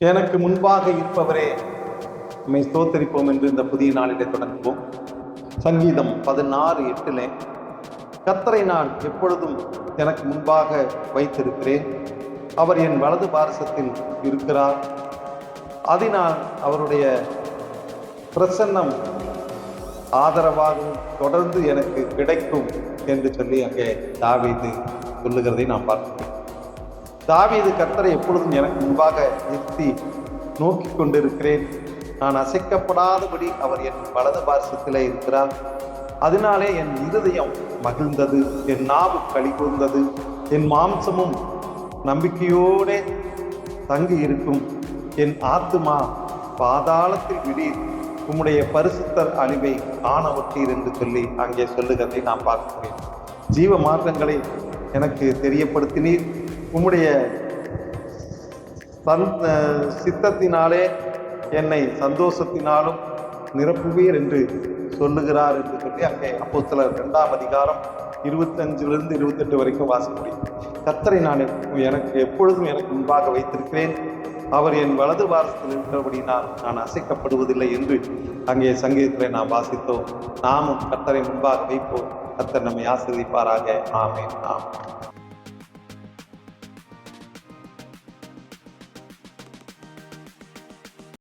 எனக்கு முன்பாக இருப்பவரே நம்மை ஸ்தோத்தரிப்போம் என்று இந்த புதிய நாளிலே தொடங்குவோம். சங்கீதம் 16:8 கர்த்தரை நான் எப்பொழுதும் எனக்கு முன்பாக வைத்திருக்கிறேன், அவர் என் வலது பாரசத்தில் இருக்கிறார், அதனால் அவருடைய பிரசன்னம் ஆதரவாகவும் தொடர்ந்து எனக்கு கிடைக்கும் என்று சொல்லி அங்கே தாவீது சொல்லுகிறதை நாம் பார்க்கிறோம். தாவீது கர்த்தரை எப்பொழுதும் எனக்கு முன்பாக நிறுத்தி நோக்கி கொண்டிருக்கிறேன், நான் அசைக்கப்படாதபடி அவர் என் வலது பாரசத்திலே இருக்கிறார், அதனாலே என் இருதயம் மகிழ்ந்தது, என் நாவு களி கூர்ந்தது, என் மாம்சமும் நம்பிக்கையோடு தங்கி இருக்கும், என் ஆத்துமா பாதாளத்தில் விடீர், உம்முடைய பரிசுத்தர் அழிவை காணவட்டீர் என்று சொல்லி அங்கே சொல்லுகிறதை நாம் பார்க்கிறேன். ஜீவ மார்க்கங்களை எனக்கு தெரியப்படுத்தினீர், உம்முடைய சித்தத்தினாலே என்னை சந்தோஷத்தினாலும் நிரப்புவீர் என்று சொல்லுகிறார் என்று சொல்லி அங்கே அப்போஸ்தலர் 2ஆம் அதிகாரம் 25 28 வரைக்கும் வாசிக்க முடியும். கர்த்தரை நான் எனக்கு எப்பொழுதும் எனக்கு முன்பாக வைத்திருக்கிறேன், அவர் என் வலது பாரசத்தில் இருக்கிறபடினால் நான் அசைக்கப்படுவதில்லை என்று அங்கே சங்கீதத்திலே நாம் வாசித்தோம். நாமும் கர்த்தரை முன்பாக வைப்போம். கர்த்தர் நம்மை ஆசீர்வதிப்பாராக. ஆமென். ஆமென்.